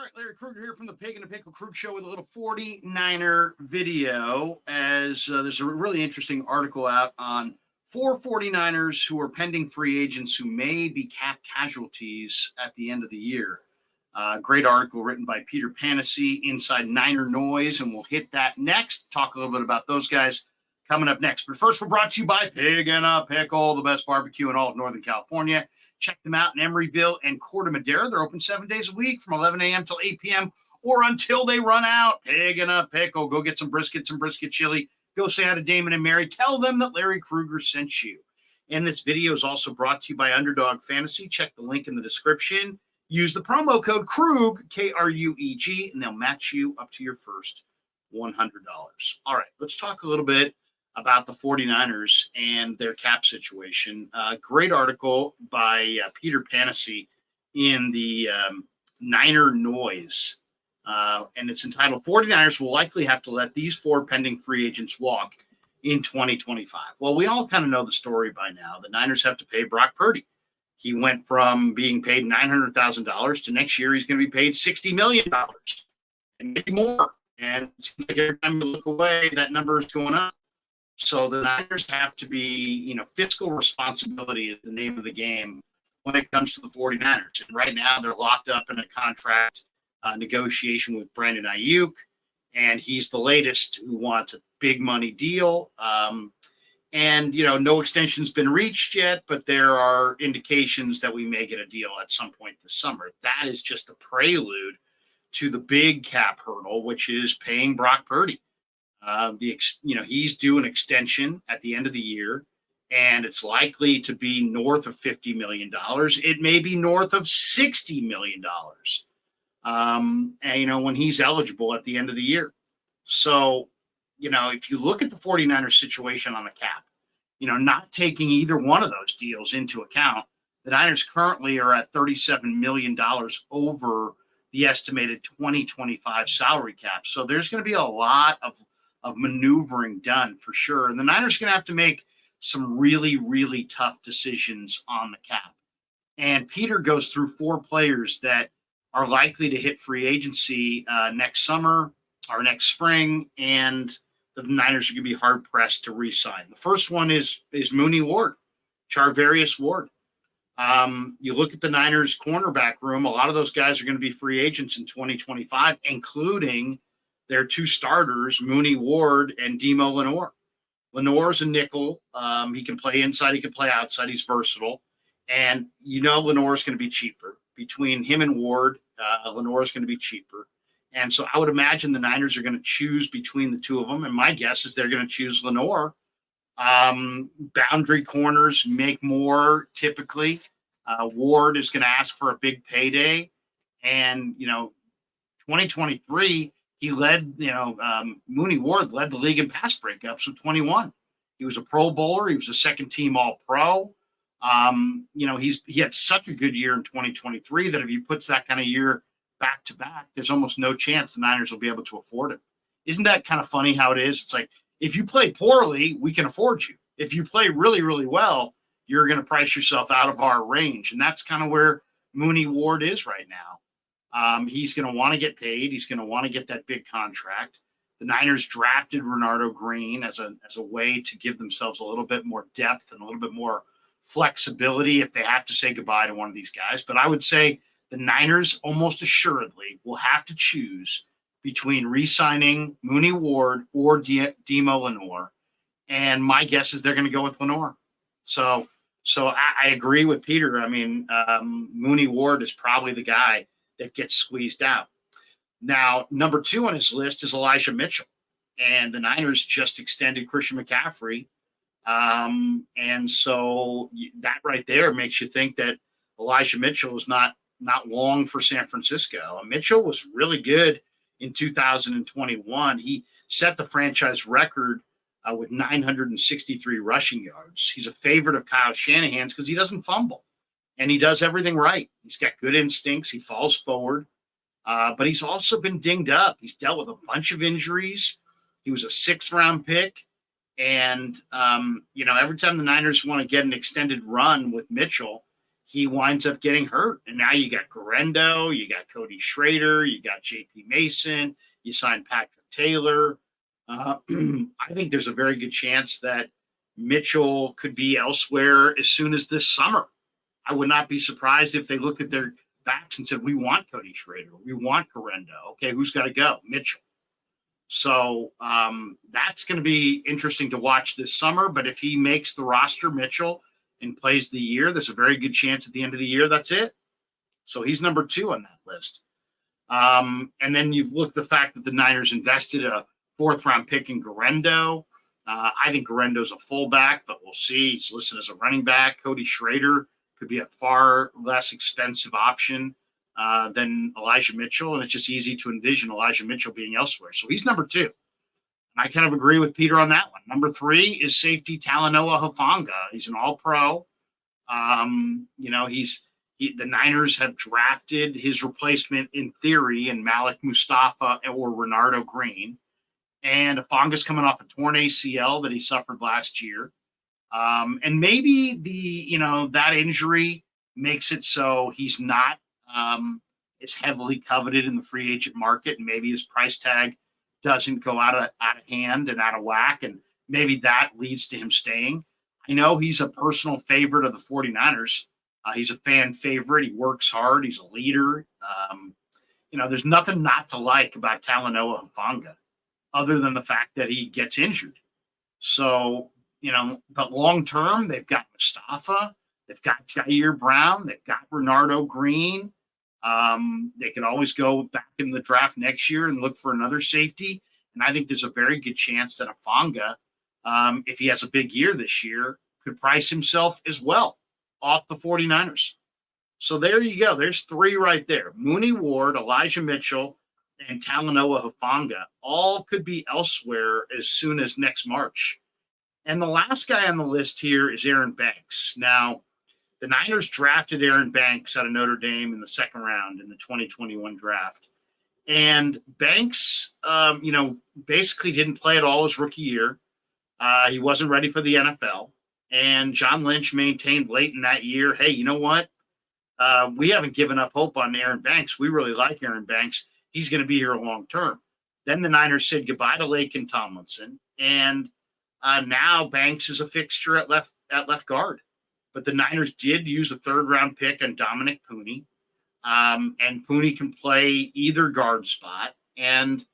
All right, Larry Krueger here from the Pig and the Pickle Krug Show with a little 49er video as there's a really interesting article out on 49ers who are pending free agents who may be cap casualties at the end of the year. Great article written by Peter Panessy inside Niner Noise, and we'll hit that next. Talk a little bit about those guys coming up next. But first, we're brought to you by Pig and a Pickle, the best barbecue in all of Northern California. Check them out in Emeryville and Corte Madera. They're open 7 days a week from 11 a.m. till 8 p.m. or until they run out. Pig and a Pickle. Go get some brisket chili. Go say hi to Damon and Mary. Tell them that Larry Krueger sent you. And this video is also brought to you by Underdog Fantasy. Check the link in the description. Use the promo code KRUG, K-R-U-E-G, and they'll match you up to your first $100. All right, let's talk a little bit about the 49ers and their cap situation. Great article by Peter Panessy in the Niner Noise. And it's entitled, 49ers will likely have to let these 4 pending free agents walk in 2025. Well, we all kind of know the story by now. The Niners have to pay Brock Purdy. He went from being paid $900,000 to next year he's going to be paid $60 million and maybe more. And it seems like every time you look away, that number is going up. So the Niners have to be, fiscal responsibility is the name of the game when it comes to the 49ers. And right now they're locked up in a contract negotiation with Brandon Ayuk, and he's the latest who wants a big money deal. No extension's been reached yet, but there are indications that we may get a deal at some point this summer. That is just a prelude to the big cap hurdle, which is paying Brock Purdy. He's due an extension at the end of the year, and it's likely to be north of $50 million. It may be north of $60 million. When he's eligible at the end of the year. So, if you look at the 49ers situation on the cap, not taking either one of those deals into account, the Niners currently are at $37 million over the estimated 2025 salary cap. So there's going to be a lot of maneuvering done for sure. And the Niners are going to have to make some really, really tough decisions on the cap. And Peter goes through 4 players that are likely to hit free agency next summer or next spring, and the Niners are going to be hard-pressed to re-sign. The first one is Mooney Ward, Charvarius Ward. You look at the Niners cornerback room, a lot of those guys are going to be free agents in 2025, including their 2 starters, Mooney Ward and Demo Lenoir. Lenoir's a nickel. He can play inside. He can play outside. He's versatile. And Lenoir's going to be cheaper. Between him and Ward, Lenoir's going to be cheaper. And so I would imagine the Niners are going to choose between the 2 of them. And my guess is they're going to choose Lenoir. Boundary corners make more typically. Ward is going to ask for a big payday. And, 2023, he led, Mooney Ward led the league in pass breakups with 21. He was a Pro Bowler. He was a second-team All-Pro. He had such a good year in 2023 that if he puts that kind of year back-to-back, there's almost no chance the Niners will be able to afford him. Isn't that kind of funny how it is? It's like, if you play poorly, we can afford you. If you play really, really well, you're going to price yourself out of our range. And that's kind of where Mooney Ward is right now. He's going to want to get paid. He's going to want to get that big contract. The Niners drafted Renardo Green as a way to give themselves a little bit more depth and a little bit more flexibility if they have to say goodbye to one of these guys. But I would say the Niners almost assuredly will have to choose between re-signing Mooney Ward or Demo Lenoir. And my guess is they're going to go with Lenoir. So I agree with Peter. I mean, Mooney Ward is probably the guy that gets squeezed out. Now, number 2 on his list is Elijah Mitchell. And the Niners just extended Christian McCaffrey. And so that right there makes you think that Elijah Mitchell is not long for San Francisco. Mitchell was really good in 2021. He set the franchise record with 963 rushing yards. He's a favorite of Kyle Shanahan's because he doesn't fumble and he does everything right. He's got good instincts. He falls forward, but he's also been dinged up. He's dealt with a bunch of injuries. He was a 6th-round pick. And, every time the Niners want to get an extended run with Mitchell, he winds up getting hurt. And now you got Garendo, you got Cody Schrader, you got JP Mason, you signed Patrick Taylor. I think there's a very good chance that Mitchell could be elsewhere as soon as this summer. I would not be surprised if they looked at their backs and said, we want Cody Schrader, we want Garendo. Okay, who's got to go? Mitchell. So that's going to be interesting to watch this summer. But if he makes the roster, Mitchell, and plays the year, there's a very good chance at the end of the year that's it. So he's number 2 on that list. And then you've looked at the fact that the Niners invested a 4th-round pick in Garendo. I think Garendo's a fullback, but we'll see. He's listed as a running back. Cody Schrader could be a far less expensive option than Elijah Mitchell, and it's just easy to envision Elijah Mitchell being elsewhere. So he's number 2. I kind of agree with Peter on that one. Number 3 is safety Talanoa Hufanga. He's an all-pro. The Niners have drafted his replacement in theory in Malik Mustafa or Renardo Green. And Hufanga's coming off a torn ACL that he suffered last year. And maybe that injury makes it so he's not as heavily coveted in the free agent market. And maybe his price tag doesn't go out of hand and out of whack, and maybe that leads to him staying. I know he's a personal favorite of the 49ers. He's a fan favorite. He works hard. He's a leader. There's nothing not to like about Talanoa Hufanga other than the fact that he gets injured. So, but long term, they've got Mustafa. They've got Jair Brown. They've got Renardo Green. They could always go back in the draft next year and look for another safety. And I think there's a very good chance that Hufanga, if he has a big year this year, could price himself as well off the 49ers. So there you go. There's 3 right there. Mooney Ward, Elijah Mitchell, and Talanoa Hufanga all could be elsewhere as soon as next March. And the last guy on the list here is Aaron Banks. Now, the Niners drafted Aaron Banks out of Notre Dame in the 2nd round in the 2021 draft. And Banks, basically didn't play at all his rookie year. He wasn't ready for the NFL. And John Lynch maintained late in that year, hey, you know what? We haven't given up hope on Aaron Banks. We really like Aaron Banks. He's going to be here long term. Then the Niners said goodbye to Laken Tomlinson. And now Banks is a fixture at left guard. But the Niners did use a 3rd-round pick on Dominic Pooney. And Pooney can play either guard spot. And,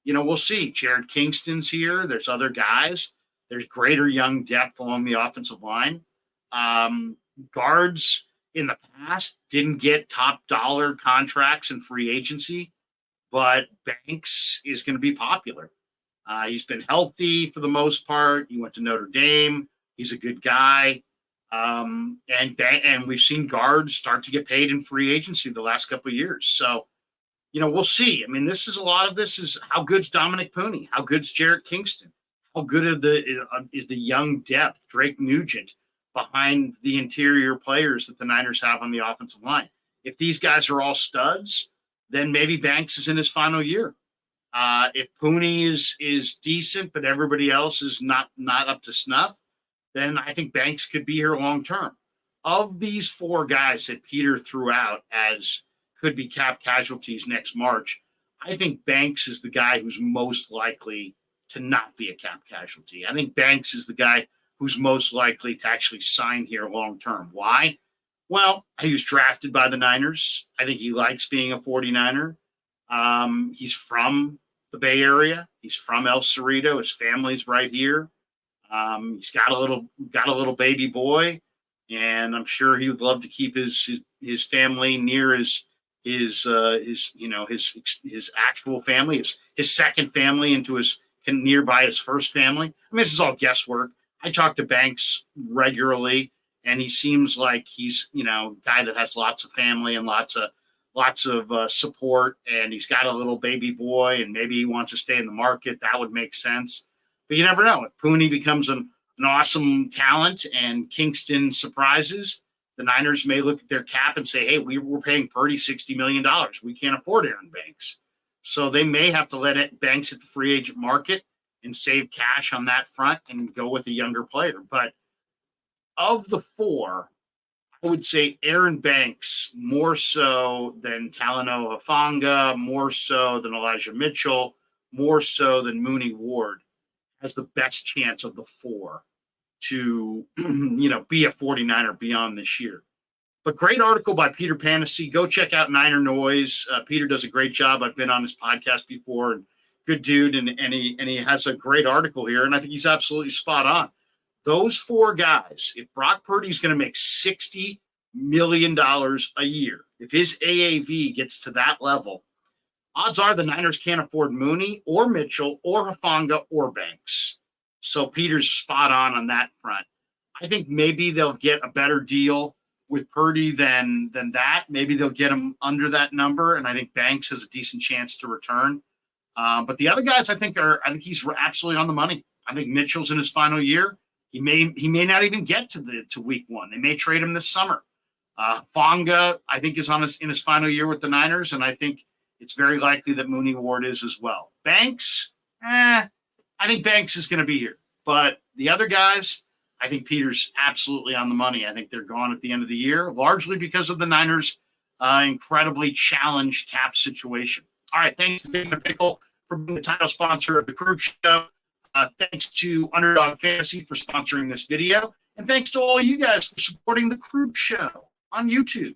we'll see. Jared Kingston's here. There's other guys. There's greater young depth along the offensive line. Guards in the past didn't get top dollar contracts in free agency, but Banks is going to be popular. He's been healthy for the most part. He went to Notre Dame. He's a good guy. And we've seen guards start to get paid in free agency the last couple of years. So, we'll see. I mean, a lot of this is how good's Dominic Pooney? How good's Jarrett Kingston? How good is the young depth, Drake Nugent, behind the interior players that the Niners have on the offensive line? If these guys are all studs, then maybe Banks is in his final year. If Pooney is decent, but everybody else is not up to snuff, then I think Banks could be here long term. Of these 4 guys that Peter threw out as could be cap casualties next March, I think Banks is the guy who's most likely to not be a cap casualty. I think Banks is the guy who's most likely to actually sign here long term. Why? Well, he was drafted by the Niners. I think he likes being a 49er. He's from the Bay Area. He's from El Cerrito. His family's right here. He's got a little baby boy, and I'm sure he would love to keep his family near his actual family, his second family, into nearby his first family. I mean, this is all guesswork. I talk to Banks regularly, and he seems like he's a guy that has lots of family and lots of support, and he's got a little baby boy, and maybe he wants to stay in the market. That would make sense. But you never know. If Pooney becomes an awesome talent and Kingston surprises, the Niners may look at their cap and say, hey, we're paying Purdy $60 million. We can't afford Aaron Banks. So they may have to let Banks hit the free agent market and save cash on that front and go with a younger player. But of the 4, I would say Aaron Banks more so than Talanoa Hufanga, more so than Elijah Mitchell, more so than Mooney Ward has the best chance of the four to, be a 49er beyond this year. But great article by Peter Panessy. Go check out Niner Noise. Peter does a great job. I've been on his podcast before, and good dude, and he has a great article here, and I think he's absolutely spot on. Those four guys, if Brock Purdy is going to make $60 million a year, if his AAV gets to that level, odds are the Niners can't afford Mooney or Mitchell or Hufanga or Banks. So Peter's spot on that front. I think maybe they'll get a better deal with Purdy than that. Maybe they'll get him under that number, and I think Banks has a decent chance to return. But the other guys, I think he's absolutely on the money. I think Mitchell's in his final year. He may not even get to week one. They may trade him this summer. Hufanga, I think, is in his final year with the Niners, and I think it's very likely that Mooney Ward is as well. Banks, I think Banks is going to be here. But the other guys, I think Peter's absolutely on the money. I think they're gone at the end of the year, largely because of the Niners' incredibly challenged cap situation. All right, thanks to Taking a Pickle for being the title sponsor of the Crew Show. Thanks to Underdog Fantasy for sponsoring this video. And thanks to all you guys for supporting the Crew Show on YouTube.